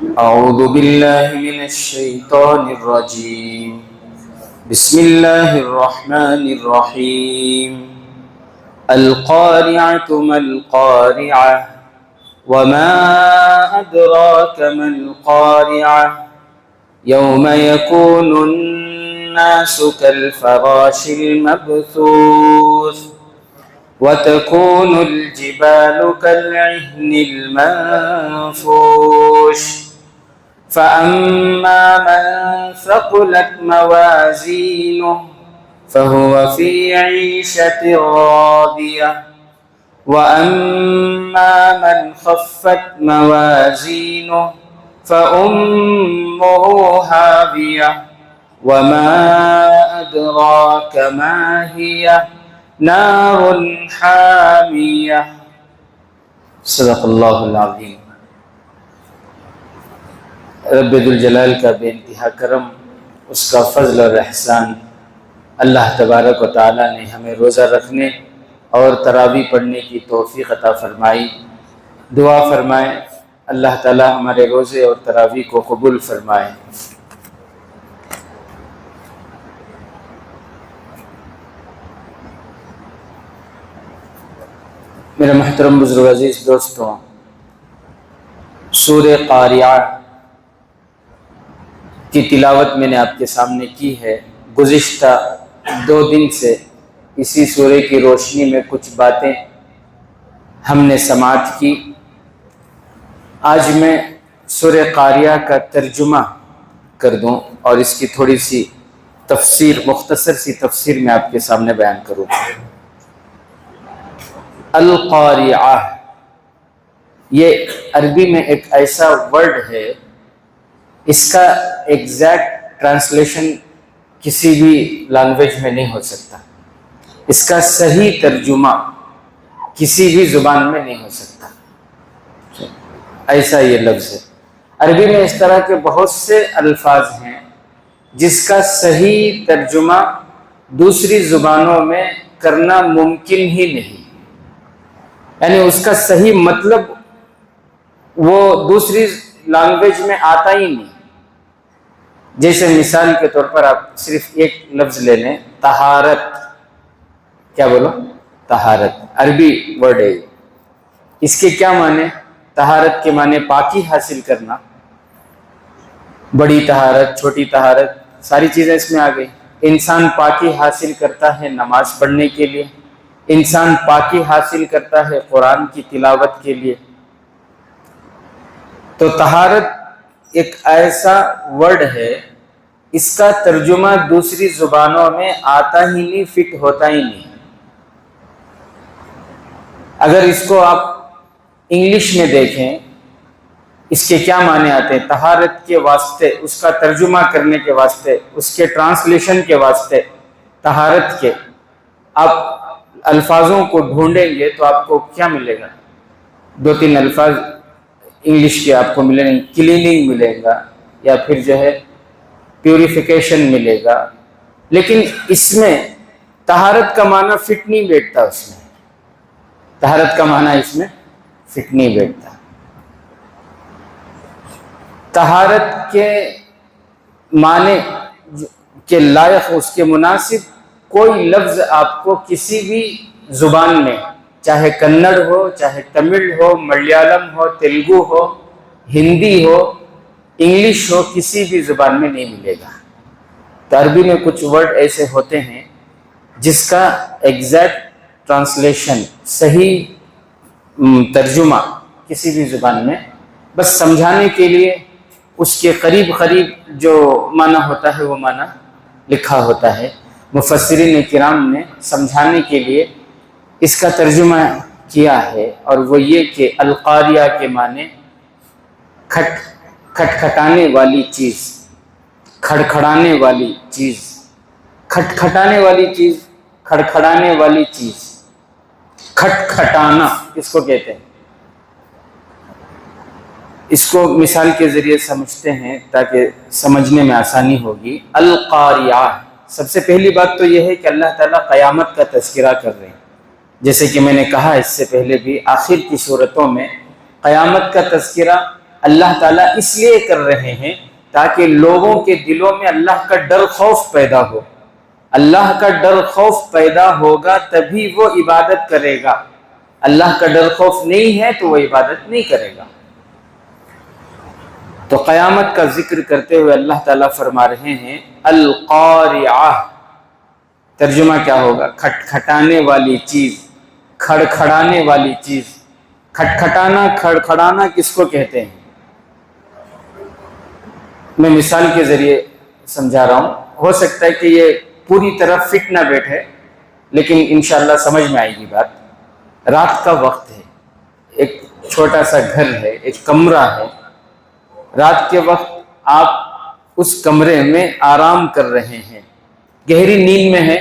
أعوذ بالله من الشيطان الرجيم. بسم الله الرحمن الرحيم. القارعة ما القارعة وما أدراك ما القارعة يوم يكون الناس كالفراش المبثوث وتكون الجبال كالعهن المنفوش فأما من ثقلت موازينه فهو في عيشة راضية وأما من خفت موازينه فأمه هاوية وما أدراك ما هي نار حامية. صدق اللہ العظیم. رب ذوالجلال کا بے انتہا کرم، اس کا فضل اور احسان، اللہ تبارک و تعالی نے ہمیں روزہ رکھنے اور تراویح پڑھنے کی توفیق عطا فرمائی. دعا فرمائیں اللہ تعالی ہمارے روزے اور تراویح کو قبول فرمائے. میرے محترم بزرگ عزیز دوستوں، سورہ قاریعہ کی تلاوت میں نے آپ کے سامنے کی ہے. گزشتہ 2 دن سے اسی سورہ کی روشنی میں کچھ باتیں ہم نے سماعت کی. آج میں سورہ قاریعہ کا ترجمہ کر دوں اور اس کی تھوڑی سی تفسیر، مختصر سی تفسیر میں آپ کے سامنے بیان کروں. القاریعہ یہ عربی میں ایک ایسا ورڈ ہے، اس کا ایگزیکٹ ٹرانسلیشن کسی بھی لینگویج میں نہیں ہو سکتا، اس کا صحیح ترجمہ کسی بھی زبان میں نہیں ہو سکتا. ایسا یہ لفظ ہے. عربی میں اس طرح کے بہت سے الفاظ ہیں جس کا صحیح ترجمہ دوسری زبانوں میں کرنا ممکن ہی نہیں، یعنی اس کا صحیح مطلب وہ دوسری لینگویج میں آتا ہی نہیں. جیسے مثال کے طور پر آپ صرف ایک لفظ لے لیں، طہارت. کیا بولو؟ طہارت عربی ورڈ ہے. اس کے کیا معنی؟ طہارت کے معنی پاکی حاصل کرنا. بڑی طہارت، چھوٹی طہارت، ساری چیزیں اس میں آ گئی. انسان پاکی حاصل کرتا ہے نماز پڑھنے کے لیے، انسان پاکی حاصل کرتا ہے قرآن کی تلاوت کے لیے. تو طہارت ایک ایسا ورڈ ہے، اس کا ترجمہ دوسری زبانوں میں آتا ہی نہیں، فٹ ہوتا ہی نہیں. اگر اس کو آپ انگلش میں دیکھیں، اس کے کیا معنی آتے ہیں طہارت کے واسطے، اس کا ترجمہ کرنے کے واسطے، اس کے ٹرانسلیشن کے واسطے طہارت کے آپ الفاظوں کو ڈھونڈیں گے تو آپ کو کیا ملے گا؟ 2-3 الفاظ انگلش کے آپ کو ملیں گے. کلیننگ ملے گا، یا پھر جو ہے پیوریفیکیشن ملے گا. لیکن اس میں طہارت کا معنی فٹ نہیں بیٹھتا. اس میں طہارت کا معنی اس میں فٹ نہیں بیٹھتا. طہارت کے معنی کے لائق، اس کے مناسب کوئی لفظ آپ کو کسی بھی زبان میں، چاہے کنڑ ہو، چاہے تمل ہو، ملیالم ہو، تیلگو ہو، ہندی ہو، انگلش ہو، کسی بھی زبان میں نہیں ملے گا. تو عربی میں کچھ ورڈ ایسے ہوتے ہیں جس کا ایگزیکٹ ٹرانسلیشن، صحیح ترجمہ کسی بھی زبان میں، بس سمجھانے کے لیے اس کے قریب قریب جو معنی ہوتا ہے وہ معنی لکھا ہوتا ہے. مفسرین کرام نے سمجھانے کے لیے اس کا ترجمہ کیا ہے، اور وہ یہ کہ القاریہ کے معنی کھٹکھٹانے والی چیز، کھڑکھڑانے والی چیز، کھٹکھٹانے والی چیز، کھڑکھڑانے والی چیز. کھٹکھٹانا کس کو کہتے ہیں؟ اس کو مثال کے ذریعے سمجھتے ہیں تاکہ سمجھنے میں آسانی ہوگی. القاریہ، سب سے پہلی بات تو یہ ہے کہ اللہ تعالیٰ قیامت کا تذکرہ کر رہے ہیں. جیسے کہ میں نے کہا اس سے پہلے بھی، آخر کی صورتوں میں قیامت کا تذکرہ اللہ تعالیٰ اس لیے کر رہے ہیں تاکہ لوگوں کے دلوں میں اللہ کا ڈر خوف پیدا ہو. اللہ کا ڈر خوف پیدا ہوگا تبھی وہ عبادت کرے گا. اللہ کا ڈر خوف نہیں ہے تو وہ عبادت نہیں کرے گا. تو قیامت کا ذکر کرتے ہوئے اللہ تعالیٰ فرما رہے ہیں القارعہ. ترجمہ کیا ہوگا؟ کھٹکھٹانے والی چیز، کھڑکھڑانے والی چیز. کھٹکھٹانا، کھڑکھڑانا کس کو کہتے ہیں؟ میں مثال کے ذریعے سمجھا رہا ہوں. ہو سکتا ہے کہ یہ پوری طرح فٹ نہ بیٹھے، لیکن انشاءاللہ سمجھ میں آئے گی بات. رات کا وقت ہے، ایک چھوٹا سا گھر ہے، ایک کمرہ ہے. رات کے وقت آپ اس کمرے میں آرام کر رہے ہیں، گہری نیند میں ہے،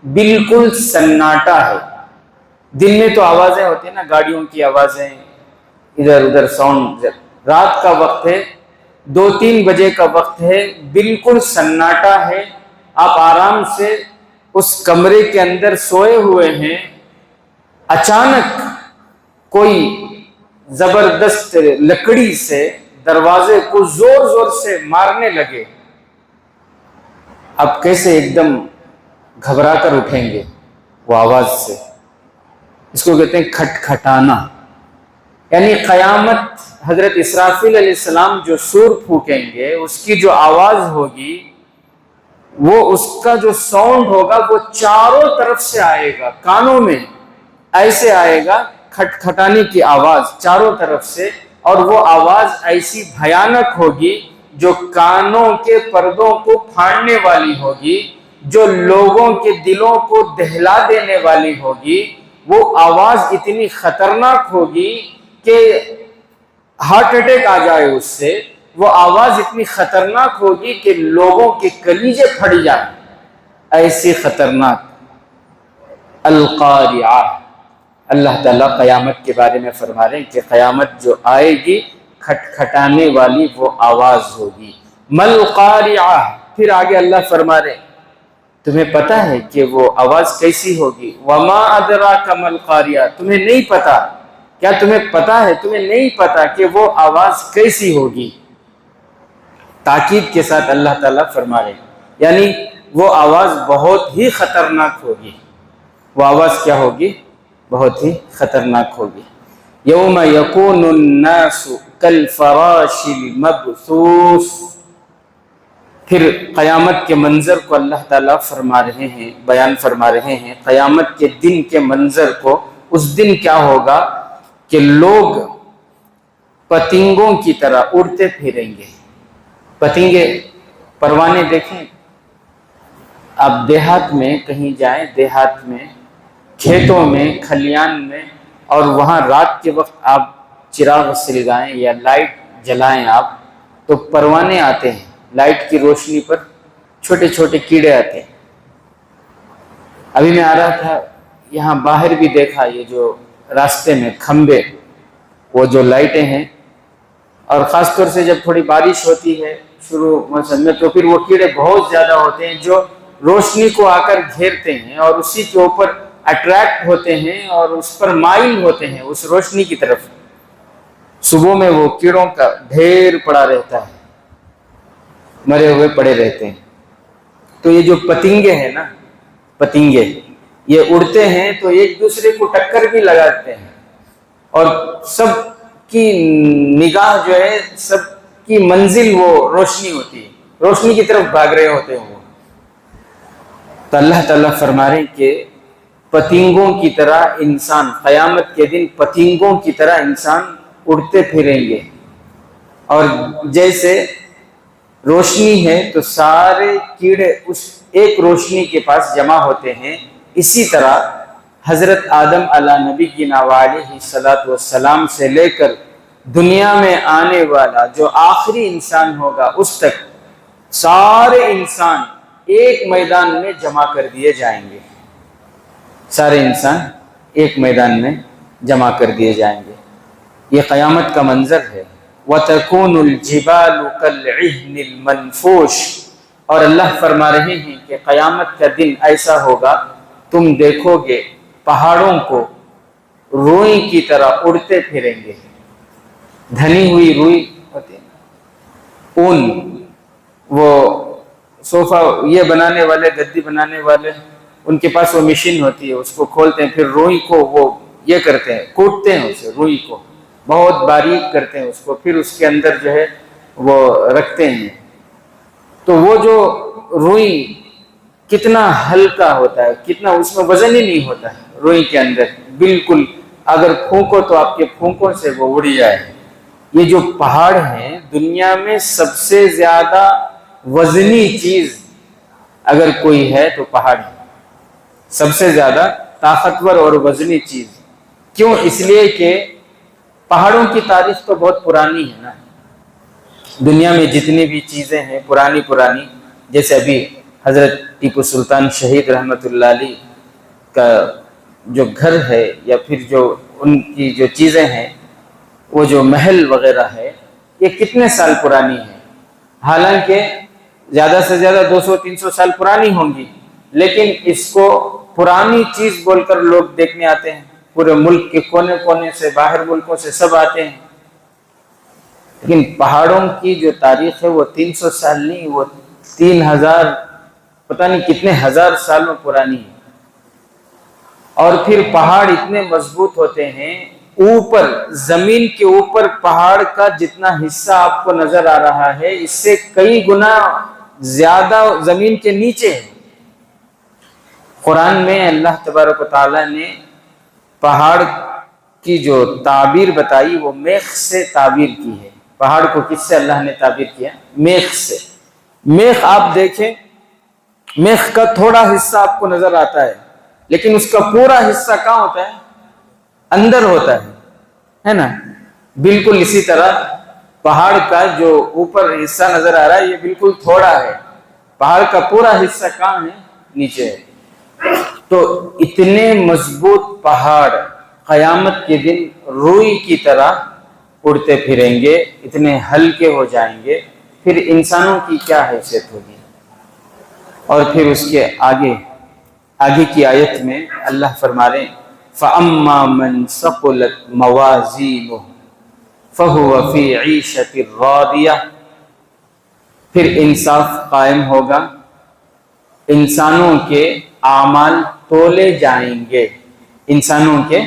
بالکل سناٹا ہے. دن میں تو آوازیں ہوتی ہیں نا، گاڑیوں کی آوازیں، ادھر ادھر ساؤنڈ. رات کا وقت ہے، 2-3 بجے کا وقت ہے، بالکل سناٹا ہے. آپ آرام سے اس کمرے کے اندر سوئے ہوئے ہیں. اچانک کوئی زبردست لکڑی سے دروازے کو زور زور سے مارنے لگے. اب کیسے ایک دم گھبرا کر اٹھیں گے وہ آواز سے؟ اس کو کہتے ہیں کھٹکھٹانا. یعنی قیامت، حضرت اسرافیل علیہ السلام جو سور پھونکیں گے، اس کی جو آواز ہوگی، وہ اس کا جو ساؤنڈ ہوگا وہ چاروں طرف سے آئے گا. کانوں میں ایسے آئے گا کھٹکھٹانے کی آواز چاروں طرف سے، اور وہ آواز ایسی بھیانک ہوگی جو کانوں کے پردوں کو پھاڑنے والی ہوگی، جو لوگوں کے دلوں کو دہلا دینے والی ہوگی. وہ آواز اتنی خطرناک ہوگی کہ ہارٹ اٹیک آ جائے اس سے. وہ آواز اتنی خطرناک ہوگی کہ لوگوں کے کلیجے پھٹ جائیں. ایسی خطرناک. القارعہ. اللہ تعالیٰ قیامت کے بارے میں فرما رہے ہیں کہ قیامت جو آئے گی کھٹکھٹانے والی وہ آواز ہوگی. مل قارعہ. پھر آگے اللہ فرما رہے ہیں تمہیں پتہ ہے کہ وہ آواز کیسی ہوگی؟ وما ادراک مل قارعہ. تمہیں نہیں پتا؟ کیا تمہیں پتا ہے؟ تمہیں نہیں پتا کہ وہ آواز کیسی ہوگی. تاکید کے ساتھ اللہ تعالیٰ فرما رہے ہیں یعنی وہ آواز بہت ہی خطرناک ہوگی. وہ آواز کیا ہوگی؟ بہت ہی خطرناک ہوگی. یوم یکون الناس کالفراش المبثوث. پھر قیامت کے منظر کو اللہ تعالیٰ فرما رہے ہیں، بیان فرما رہے ہیں. قیامت کے دن کے منظر کو. اس دن کیا ہوگا کہ لوگ پتنگوں کی طرح اڑتے پھریں گے. پتنگے، پروانے دیکھیں آپ دیہات میں کہیں جائیں، دیہات میں کھیتوں میں، کھلیان میں، اور وہاں رات کے وقت آپ چراغ سلگائیں یا لائٹ جلائیں آپ، تو پروانے آتے ہیں. لائٹ کی روشنی پر چھوٹے چھوٹے کیڑے آتے ہیں. ابھی میں آ رہا تھا یہاں باہر بھی دیکھا، یہ جو راستے میں کھمبے، وہ جو لائٹیں ہیں، اور خاص طور سے جب تھوڑی بارش ہوتی ہے شروع موسم میں، تو پھر وہ کیڑے بہت زیادہ ہوتے ہیں جو روشنی کو آ کر گھیرتے ہیں اور اسی کے اوپر اٹریکٹ ہوتے ہیں اور اس پر مائل ہوتے ہیں اس روشنی کی طرف. صبح میں وہ کیڑوں کا ڈھیر پڑا رہتا ہے، مرے ہوئے پڑے رہتے ہیں. تو یہ جو پتنگے ہیں نا، پتنگے یہ اڑتے ہیں تو ایک دوسرے کو ٹکر بھی لگاتے ہیں، اور سب کی نگاہ جو ہے، سب کی منزل وہ روشنی ہوتی ہے، روشنی کی طرف بھاگ رہے ہوتے ہیں وہ. تو اللہ تعالیٰ فرما رہے ہیں کہ پتنگوں کی طرح انسان، قیامت کے دن پتنگوں کی طرح انسان اڑتے پھریں گے. اور جیسے روشنی ہے تو سارے کیڑے اس ایک روشنی کے پاس جمع ہوتے ہیں، اسی طرح حضرت آدم علیہ نبی کی علیہ الصلوۃ والسلام سے لے کر دنیا میں آنے والا جو آخری انسان ہوگا اس تک سارے انسان ایک میدان میں جمع کر دیے جائیں گے. سارے انسان ایک میدان میں جمع کر دیے جائیں گے. یہ قیامت کا منظر ہے. وَتَكُونُ الْجِبَالُ كَالْعِهْنِ الْمَنْفُوشِ. اور اللہ فرما رہے ہیں کہ قیامت کا دن ایسا ہوگا تم دیکھو گے پہاڑوں کو روئی کی طرح اڑتے پھریں گے. دھنی ہوئی روئی اون، وہ صوفہ یہ بنانے والے، گدی بنانے والے، ان کے پاس وہ مشین ہوتی ہے، اس کو کھولتے ہیں، پھر روئی کو وہ یہ کرتے ہیں، کوٹتے ہیں اسے، روئی کو بہت باریک کرتے ہیں اس کو، پھر اس کے اندر جو ہے وہ رکھتے ہیں. تو وہ جو روئی کتنا ہلکا ہوتا ہے، کتنا اس میں وزن ہی نہیں ہوتا ہے روئی کے اندر، بالکل اگر پھونکو تو آپ کے پھونکوں سے وہ اڑ جائے. یہ جو پہاڑ ہیں دنیا میں سب سے زیادہ وزنی چیز اگر کوئی ہے تو پہاڑ ہے، سب سے زیادہ طاقتور اور وزنی چیز. کیوں؟ اس لیے کہ پہاڑوں کی تاریخ تو بہت پرانی ہے نا. دنیا میں جتنی بھی چیزیں ہیں پرانی، جیسے ابھی حضرت ٹیپو سلطان شہید رحمۃ اللہ علیہ کا جو گھر ہے، یا پھر جو ان کی جو چیزیں ہیں، وہ جو محل وغیرہ ہے، یہ کتنے سال پرانی ہے. حالانکہ زیادہ سے زیادہ 200-300 سال پرانی ہوں گی، لیکن اس کو پرانی چیز بول کر لوگ دیکھنے آتے ہیں، پورے ملک کے کونے کونے سے، باہر ملکوں سے سب آتے ہیں. لیکن پہاڑوں کی جو تاریخ ہے وہ 300 سال نہیں، وہ 3000 پتہ نہیں کتنے ہزار سالوں پرانی ہے. اور پھر پہاڑ اتنے مضبوط ہوتے ہیں، اوپر زمین کے اوپر پہاڑ کا جتنا حصہ آپ کو نظر آ رہا ہے، اس سے کئی گنا زیادہ زمین کے نیچے ہے. قرآن میں اللہ تبارک و تعالیٰ نے پہاڑ کی جو تعبیر بتائی وہ میخ سے تعبیر کی ہے. پہاڑ کو کس سے اللہ نے تعبیر کیا؟ میخ سے. میخ آپ دیکھیں، میخ کا تھوڑا حصہ آپ کو نظر آتا ہے، لیکن اس کا پورا حصہ کہاں ہوتا ہے؟ اندر ہوتا ہے نا. بالکل اسی طرح پہاڑ کا جو اوپر حصہ نظر آ رہا ہے یہ بالکل تھوڑا ہے، پہاڑ کا پورا حصہ کہاں ہے؟ نیچے ہے. تو اتنے مضبوط پہاڑ قیامت کے دن روئی کی طرح اڑتے پھریں گے، اتنے ہلکے ہو جائیں گے، پھر انسانوں کی کیا حیثیت ہوگی. اور پھر اس کے آگے کی آیت میں اللہ فرما رہے ہیں فَأَمَّا مَنْ ثَقُلَتْ مَوَازِينُهُ فَهُوَ فِي عِيشَةٍ رَاضِيَةٍ. پھر انصاف قائم ہوگا، انسانوں کے اعمال تولے جائیں گے، انسانوں کے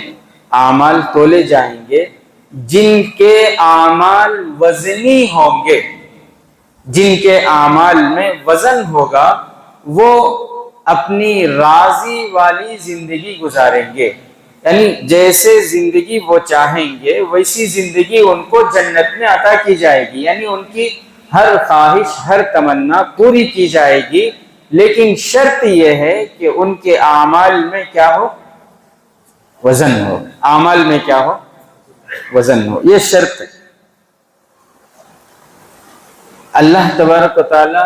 اعمال تولے جائیں گے، جن کے اعمال وزنی ہوں گے، جن کے اعمال میں وزن ہوگا، وہ اپنی راضی والی زندگی گزاریں گے. یعنی جیسے زندگی وہ چاہیں گے ویسی زندگی ان کو جنت میں عطا کی جائے گی. یعنی ان کی ہر خواہش، ہر تمنا پوری کی جائے گی، لیکن شرط یہ ہے کہ ان کے اعمال میں کیا ہو؟ وزن ہو. اعمال میں کیا ہو؟ وزن ہو. یہ شرط ہے. اللہ تبارک و تعالی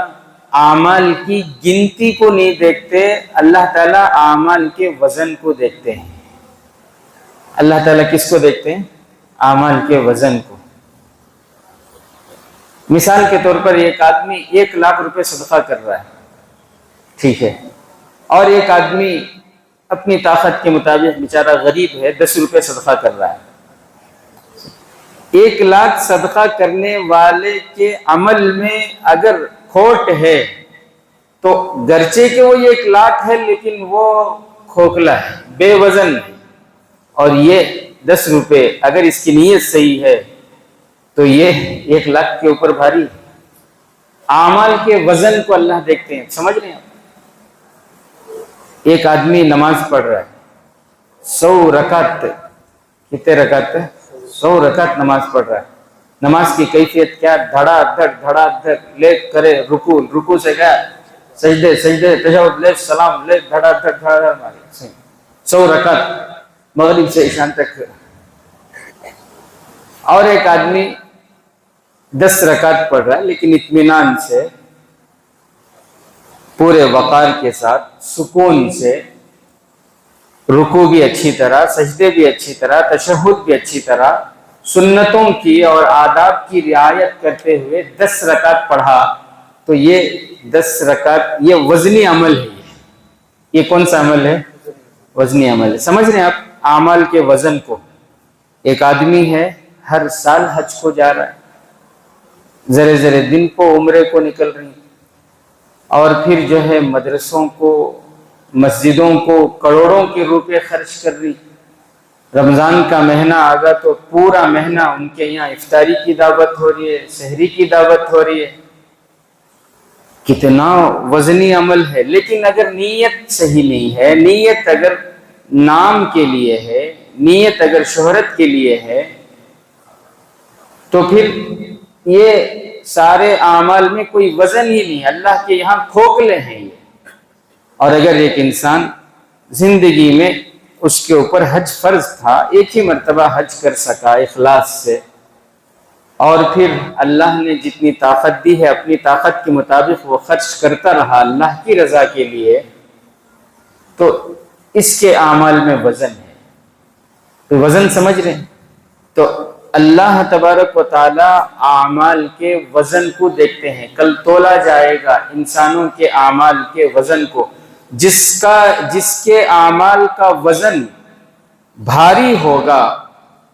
اعمال کی گنتی کو نہیں دیکھتے، اللہ تعالیٰ اعمال کے وزن کو دیکھتے ہیں. اللہ تعالیٰ کس کو دیکھتے ہیں؟ اعمال کے وزن کو. مثال کے طور پر ایک آدمی 1 لاکھ روپے صدقہ کر رہا ہے، ٹھیک ہے، اور ایک آدمی اپنی طاقت کے مطابق بیچارہ غریب ہے 10 روپے صدقہ کر رہا ہے. 1 لاکھ صدقہ کرنے والے کے عمل میں اگر کھوٹ ہے تو گرچہ کہ وہ 1 لاکھ ہے لیکن وہ کھوکھلا ہے، بے وزن ہے. اور یہ 10 روپے اگر اس کی نیت صحیح ہے تو یہ 1 لاکھ کے اوپر بھاری. اعمال کے وزن کو اللہ دیکھتے ہیں. سمجھ رہے ہیں آپ؟ ایک آدمی نماز پڑھ رہا ہے 100 رکعت، کتنے رکعت؟ 100 رکعت نماز پڑھ رہا ہے. نماز کی کیفیت کیا؟ دھڑا دھڑ لے کرے رکوع سے کیا سجدے تشہد لے سلام لے دھڑا دھڑ ماری. 100 رکعت مغرب سے عشاء تک. اور ایک آدمی 10 رکعت پڑھ رہا ہے لیکن اطمینان سے، پورے وقار کے ساتھ، سکون سے، رکوع بھی اچھی طرح، سجدے بھی اچھی طرح، تشہد بھی اچھی طرح، سنتوں کی اور آداب کی رعایت کرتے ہوئے 10 رکعت پڑھا. تو یہ 10 رکعت یہ وزنی عمل ہے. یہ کون سا عمل ہے؟ وزنی عمل ہے. سمجھ رہے ہیں آپ اعمال کے وزن کو؟ ایک آدمی ہے ہر سال حج کو جا رہا ہے، ذرے ذرے دن کو عمرے کو نکل رہی، اور پھر جو ہے مدرسوں کو، مسجدوں کو کروڑوں کے روپے خرچ کر رہی۔ رمضان کا مہینہ آگا تو پورا مہینہ ان کے یہاں افطاری کی دعوت ہو رہی ہے، سحری کی دعوت ہو رہی ہے۔ کتنا وزنی عمل ہے، لیکن اگر نیت صحیح نہیں ہے، نیت اگر نام کے لیے ہے، نیت اگر شہرت کے لیے ہے، تو پھر یہ سارے اعمال میں کوئی وزن ہی نہیں، اللہ کے یہاں کھوکھلے ہیں یہ۔ اور اگر ایک انسان زندگی میں اس کے اوپر حج فرض تھا، ایک ہی مرتبہ حج کر سکا اخلاص سے، اور پھر اللہ نے جتنی طاقت دی ہے اپنی طاقت کے مطابق وہ خرچ کرتا رہا اللہ کی رضا کے لیے، تو اس کے اعمال میں وزن ہے۔ تو وزن سمجھ رہے ہیں؟ تو اللہ تبارک و تعالی اعمال کے وزن کو دیکھتے ہیں۔ کل تولا جائے گا انسانوں کے اعمال کے وزن کو، جس کے اعمال کا وزن بھاری ہوگا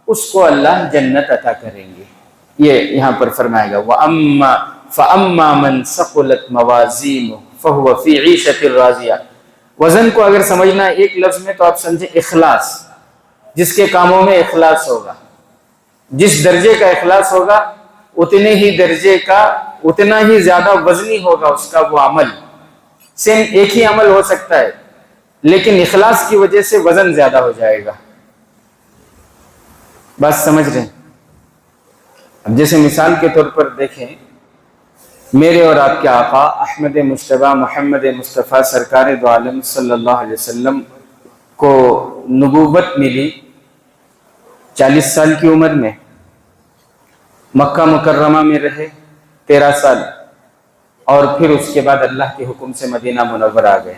اس کو اللہ جنت عطا کریں گے۔ یہ یہاں پر فرمائے گا فَأَمَّا مَنْ ثَقُلَتْ مَوَازِينُهُ فَهُوَ فِي عِيشَةٍ رَاضِيَةٍ۔ وزن کو اگر سمجھنا ہے ایک لفظ میں تو آپ سمجھیں اخلاص، جس کے کاموں میں اخلاص ہوگا، جس درجے کا اخلاص ہوگا اتنے ہی درجے کا، اتنا ہی زیادہ وزنی ہوگا اس کا وہ عمل۔ سیم ایک ہی عمل ہو سکتا ہے لیکن اخلاص کی وجہ سے وزن زیادہ ہو جائے گا۔ بات سمجھ رہے ہیں؟ اب جیسے مثال کے طور پر دیکھیں، میرے اور آپ کے آقا احمد مجتبیٰ محمد مصطفیٰ سرکار دو عالم صلی اللہ علیہ وسلم کو نبوت ملی 40 سال کی عمر میں، مکہ مکرمہ میں رہے 13 سال، اور پھر اس کے بعد اللہ کے حکم سے مدینہ منورہ آ گئے۔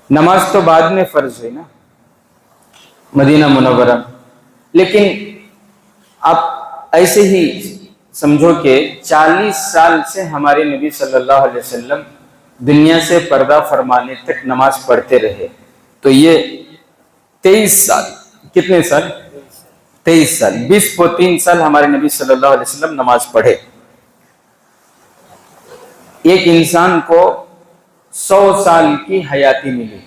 نماز تو بعد میں فرض ہوئی نا مدینہ منورہ، لیکن آپ ایسے ہی سمجھو کہ 40 سال سے ہمارے نبی صلی اللہ علیہ وسلم دنیا سے پردہ فرمانے تک نماز پڑھتے رہے، تو یہ 23 سال، کتنے سال؟ 23 سال، 20 کو 3 سال ہمارے نبی صلی اللہ علیہ وسلم نماز پڑھے۔ ایک انسان کو 100 سال کی حیاتی ملی،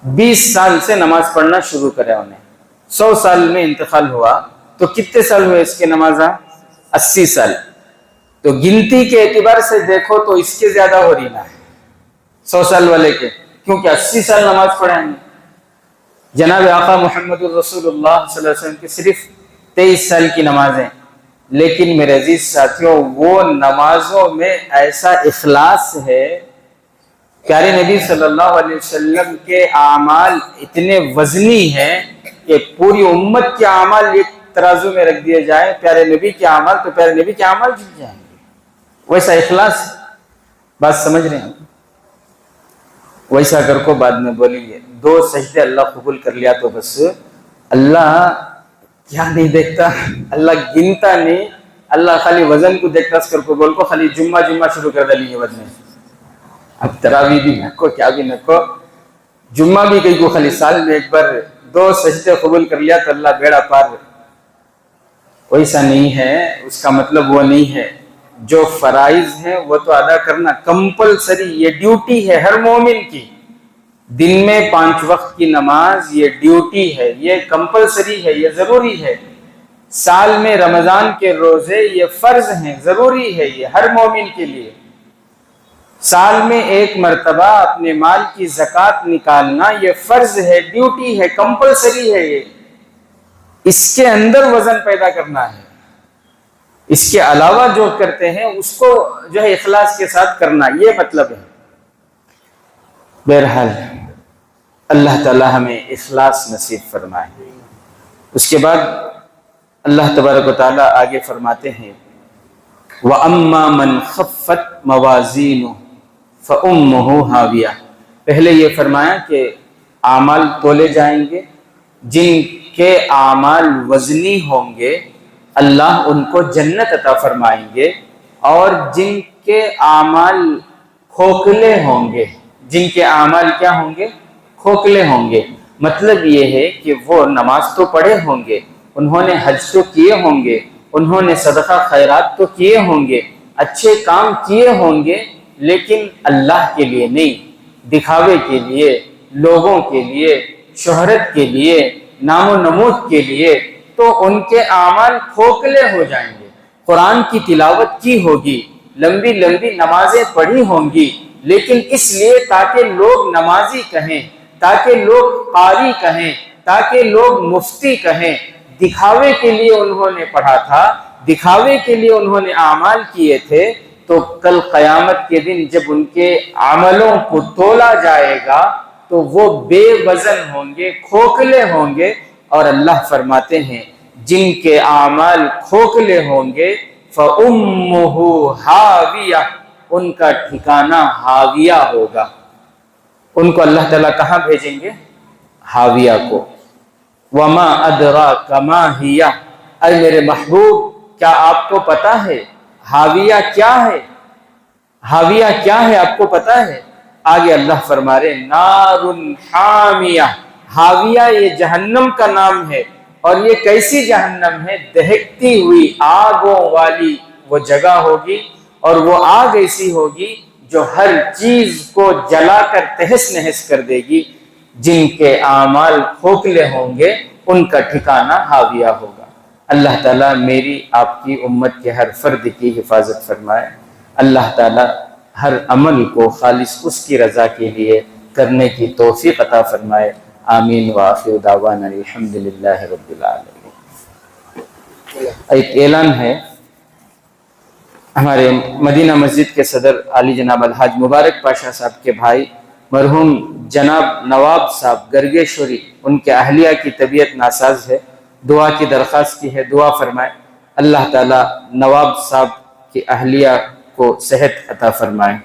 20 سال سے نماز پڑھنا شروع کرے انہیں، 100 سال میں انتقال ہوا تو کتنے سال ہوئے اس کے نمازاں؟ 80 سال۔ تو گنتی کے اعتبار سے دیکھو تو اس کے زیادہ ہو رہی نا 100 سال والے کے، کیونکہ 80 سال نماز پڑھے ہیں۔ جناب آقا محمد الرسول اللہ صلی اللہ علیہ وسلم کی صرف 23 سال کی نمازیں، لیکن میرے عزیز ساتھیوں وہ نمازوں میں ایسا اخلاص ہے، پیارے نبی صلی اللہ علیہ وسلم کے اعمال اتنے وزنی ہیں کہ پوری امت کے اعمال ایک ترازو میں رکھ دیے جائیں، پیارے نبی کے اعمال تو پیارے نبی کے اعمال جھک جائیں گے، ویسا اخلاص۔ بات سمجھ رہے ہیں؟ ویسا کر کو بعد میں بولیں گے 2 سجدے اللہ قبول کر لیا تو بس اللہ کیا نہیں دیکھتا، اللہ گنتا نہیں، اللہ خالی وزن کو دیکھتا اس کر کو بول کو خالی جمعہ شروع کر دیں گے بدنے۔ اب تراویح بھی نکو کیا بھی نکو، جمعہ بھی کئی کو خالی سال میں ایک بار 2 سجدے قبول کر لیا تو اللہ بیڑا پار۔ ویسا نہیں ہے، اس کا مطلب وہ نہیں ہے، جو فرائض ہیں وہ تو ادا کرنا کمپلسری، یہ ڈیوٹی ہے ہر مومن کی۔ دن میں 5 وقت کی نماز یہ ڈیوٹی ہے، یہ کمپلسری ہے، یہ ضروری ہے۔ سال میں رمضان کے روزے یہ فرض ہیں، ضروری ہے یہ ہر مومن کے لیے۔ سال میں 1 مرتبہ اپنے مال کی زکوٰۃ نکالنا یہ فرض ہے، ڈیوٹی ہے، کمپلسری ہے۔ یہ اس کے اندر وزن پیدا کرنا ہے، اس کے علاوہ جو کرتے ہیں اس کو جو ہے اخلاص کے ساتھ کرنا، یہ مطلب ہے۔ بہرحال اللہ تعالی ہمیں اخلاص نصیب فرمائے۔ اس کے بعد اللہ تبارک و تعالی آگے فرماتے ہیں وَأَمَّا مَنْ خَفَّتْ مَوَازِينُهُ فَأُمُّهُ هَاوِيَةٌ۔ پہلے یہ فرمایا کہ اعمال تولے جائیں گے، جن کے اعمال وزنی ہوں گے اللہ ان کو جنت عطا فرمائیں گے، اور جن کے اعمال کھوکھلے ہوں گے، جن کے اعمال کیا ہوں گے؟ کھوکھلے ہوں گے۔ مطلب یہ ہے کہ وہ نماز تو پڑھے ہوں گے، انہوں نے حج تو کیے ہوں گے، انہوں نے صدقہ خیرات تو کیے ہوں گے، اچھے کام کیے ہوں گے، لیکن اللہ کے لیے نہیں، دکھاوے کے لیے، لوگوں کے لیے، شہرت کے لیے، نام و نمود کے لیے، تو ان کے اعمال کھوکھلے ہو جائیں گے۔ قرآن کی تلاوت کی ہوگی، لمبی لمبی نمازیں پڑھی ہوں گی، لیکن اس لیے تاکہ لوگ نمازی کہیں، تاکہ لوگ قاری کہیں، تاکہ لوگ مفتی کہیں، دکھاوے کے لیے انہوں نے پڑھا تھا، دکھاوے کے لیے انہوں نے اعمال کیے تھے، تو کل قیامت کے دن جب ان کے عملوں کو تولا جائے گا تو وہ بے وزن ہوں گے، کھوکھلے ہوں گے، اور اللہ فرماتے ہیں جن کے اعمال کھوکھلے ہوں گے فَأُمُّهُ حَاوِيَةٌ، ان کا ٹھکانہ حاویہ ہوگا۔ ان کو اللہ تعالیٰ کہاں بھیجیں گے؟ حاویہ کو۔ وَمَا أَدْرَاكَ مَا هِيَ، اے میرے محبوب کیا آپ کو پتا ہے حاویہ کیا ہے؟ حاویہ کیا ہے آپ کو پتا ہے؟ آگے اللہ فرما رہے نار حامیہ، حاویہ یہ جہنم کا نام ہے، اور یہ کیسی جہنم ہے؟ دہکتی ہوئی آگوں والی وہ جگہ ہوگی، اور وہ آگ ایسی ہوگی جو ہر چیز کو جلا کر تہس نہس کر دے گی۔ جن کے اعمال کھوکھلے ہوں گے ان کا ٹھکانہ حاویہ ہوگا۔ اللہ تعالیٰ میری آپ کی امت کے ہر فرد کی حفاظت فرمائے۔ اللہ تعالیٰ ہر عمل کو خالص اس کی رضا کے لیے کرنے کی توفیق عطا فرمائے۔ آمین وآخر دعوانا الحمدللہ رب العالمین۔ ایک اعلان ہے، ہمارے مدینہ مسجد کے صدر عالی جناب الحاج مبارک پاشا صاحب کے بھائی مرحوم جناب نواب صاحب گرگیشوری، ان کے اہلیہ کی طبیعت ناساز ہے، دعا کی درخواست کی ہے، دعا فرمائے اللہ تعالیٰ نواب صاحب کی اہلیہ کو صحت عطا فرمائے۔